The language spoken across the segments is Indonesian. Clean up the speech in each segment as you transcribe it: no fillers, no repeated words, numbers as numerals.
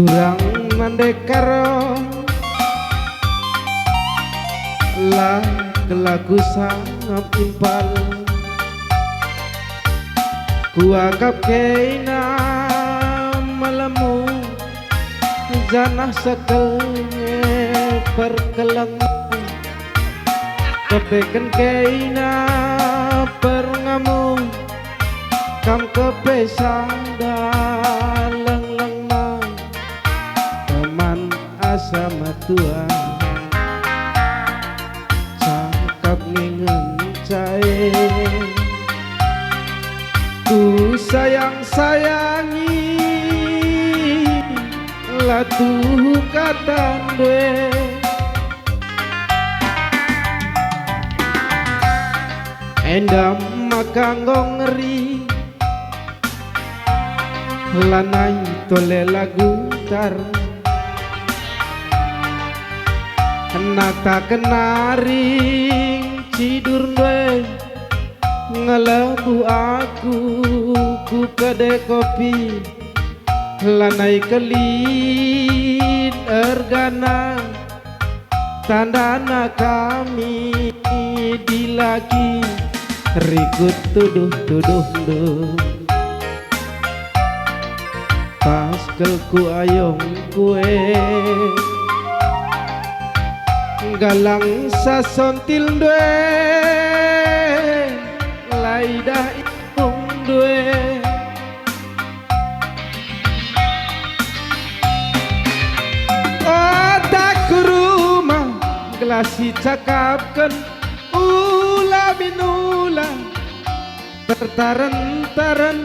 Turang mandekaro lah kelaku sangat impal kuakap keina malamu janah sekelnya perkelang kepeken keina perngamu kam kepesada leng-leng teman asama tua cakap ngencai ku sayang-sayangi latu katande endam makanggo ngeri lanai tole lagu tar nata kenaring cidur dwe ngelebu aku ku kede kopi lanai kelin ergana tandana kami dilagi rikut tuduh-tuduh pas kelku ayong kue galang sasontil dwe laidah itung dwe otak rumah gelasi cakapkan ula minula tertaren-taren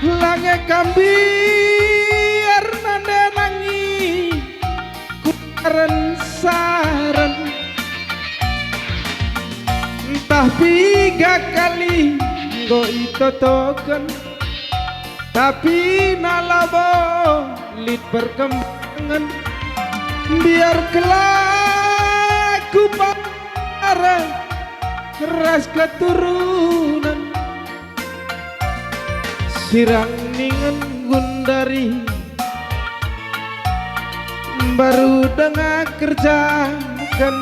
lange kambiar nanda nangi kutaren saran entah 3 kali go itotoken tapi nalabo lit perkembangan biar kelaku parah keras keturunan sirang ningen gundari baru dengar kerjakan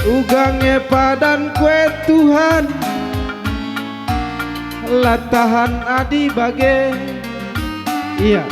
ugangnya padan kue Tuhan latahan adi bage iya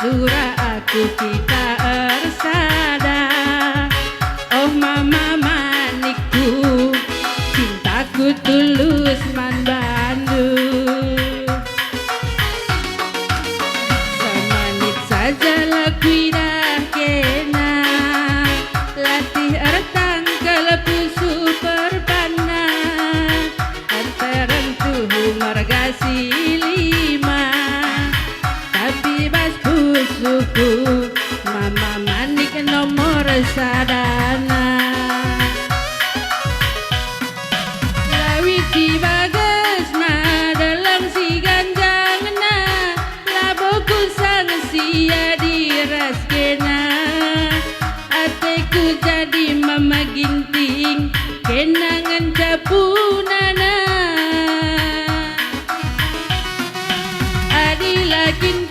surah aku kita ersada oh mama manikku cintaku tulus man bandu semanit saja laku dah kena latih ertang kelepusu perbana antaran tuhu margasi lima tapi bas suku mama manik nomor sadana lawiti bagas na dalam si ganjang na laboku sang sia diras kena ateku jadi mama ginting kenangan capunana adilakin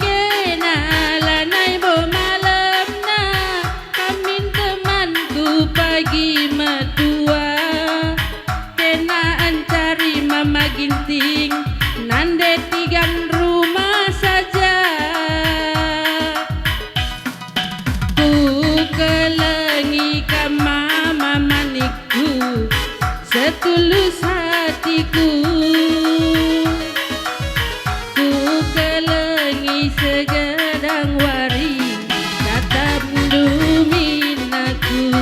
pagi metua kena ancari mama ginting nande tigan rumah saja ku tulus hatiku, ku kelengi segedang wari datang duminaku.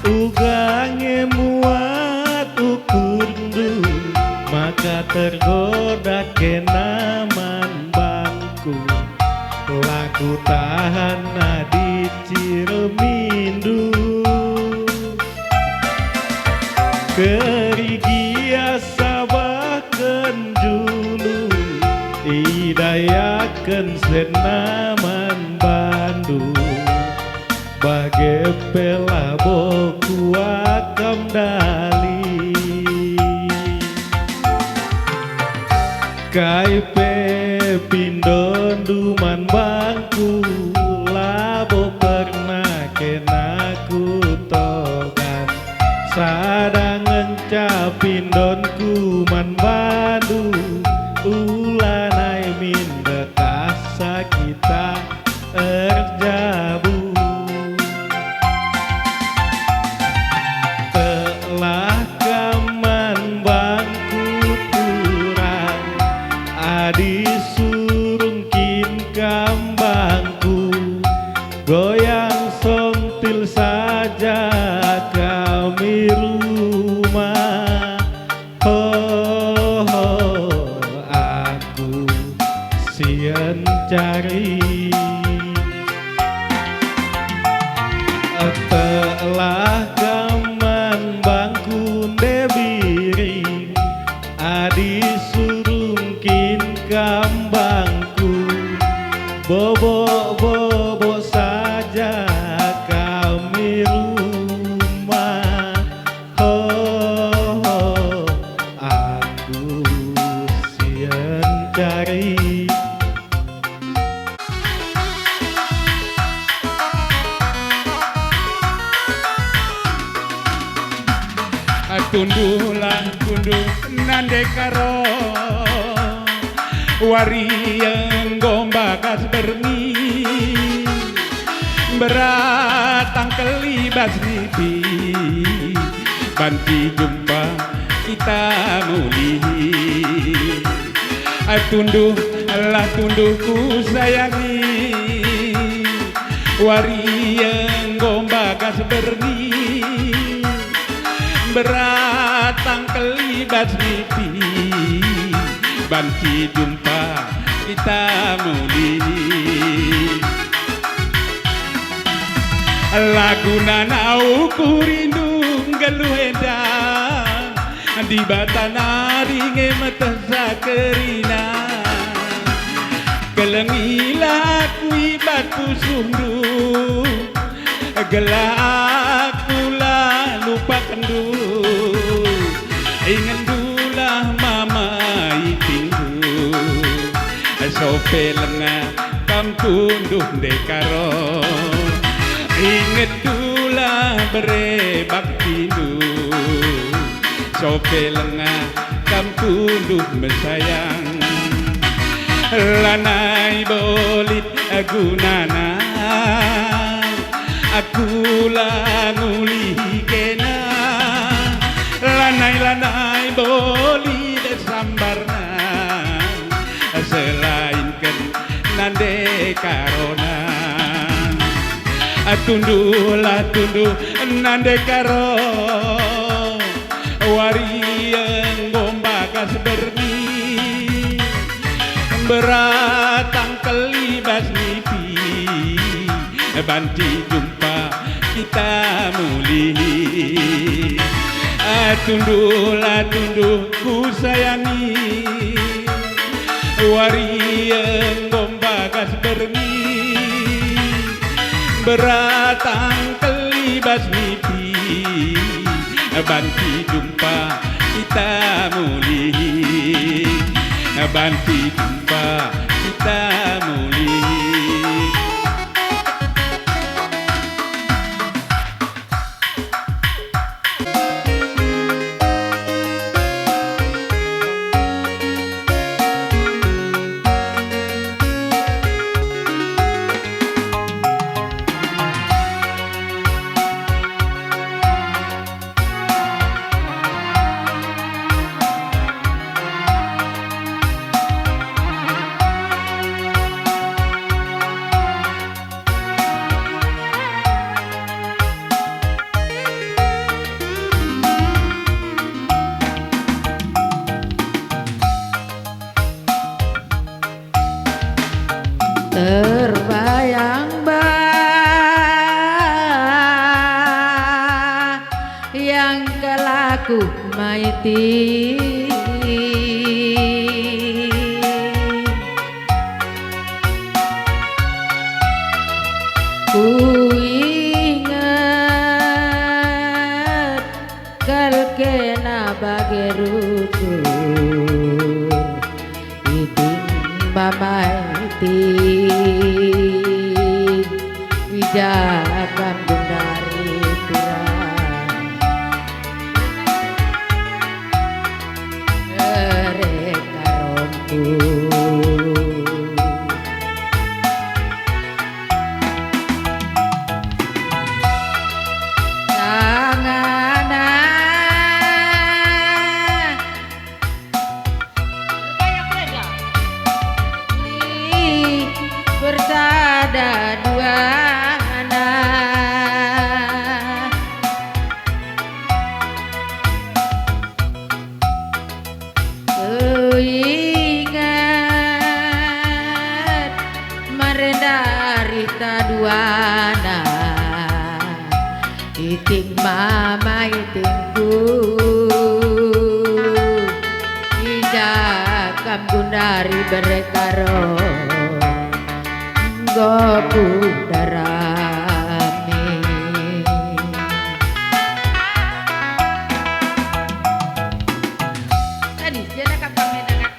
Ugange muat ukur ndu, maka tergoda kenaman bangku. Laku tahan di Ciremindu, kerigia sabahkeun julu, idayakeun senaman Bandung. Bagai pelaboku akam dali, kai pindon duman bangku, labo pernah kenaku togan, sadang encapindonku man badu, ulanai minda kasa kita erjabu. Disurungkin kambangku, goyang sontil saja kami rumah. Oh, oh aku sian cari, telah gaman bangku debiri, disurungkin kambangku, bobo saja kami rumah. Oh, oh aku sian cari. Tundulah tunduh nande karo wariyeng gombakas bermi beratang kelibas nipi banti jumpa kita muli. Tunduh lah tunduhku sayangi wariyeng gombakas bermi beratang kelibas nipi banci jumpa kita muli. Laguna nau ku rindu geluheda di batana ringe mata sakerina kelengilah ku ibat pusundu gelak pula lupa kendu ingin dulah mama itindu sope lengah kam tunduh dekaro inget dulah bere baktindu sope lengah kam tunduh mesayang lanai bolit gunana aku nguli kena lanai boli desambarna selain ken nande karona tunduh nande karo wariyeng gombakas berni beratang kelibas nipi banti jumpa kita muli. Tunduh ku sayangi warieng gombagas bermi beratang kelibas mimpi banti jumpa kita muli banti jumpa kita muli. Terbayang-bayang kelaku maiti ku ingat kalkena bage rujuk iting mamaiti wijakam dari kurang mereka rompu sangana bersada dua anak ingat merendari dua anak iting mama itingku ijakam gundari berkaro goku darami tadi jana kapang medangan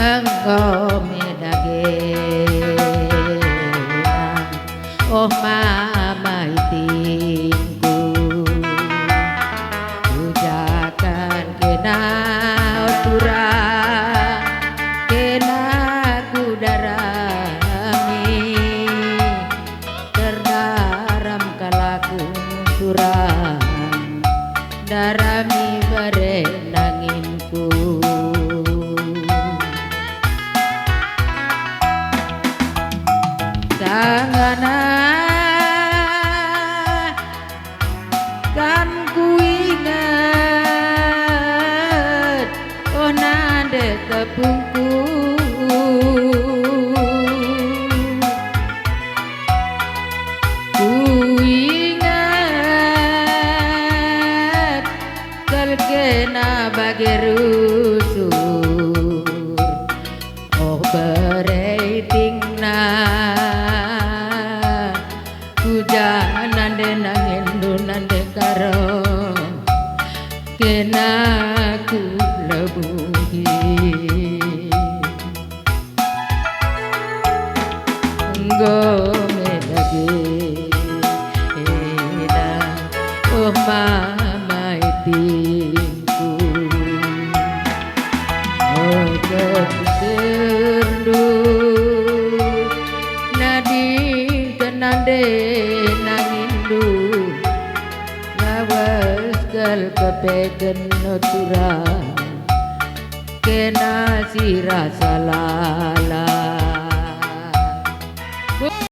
engkau medagenan oh mama itingku ujakan kena oturang kena kudarami terdaram kalaku surang darami berenanginku sangana kan ku ingat oh nade tepungku ku ingat kalkena bage rusur oh bereitingna hujanan denang endunan dekaro kena ku lebuhi gomedage eda oh mama itingku oh kesendu nadi kenande nangindu lawas kal kepegen notura kena sirah salala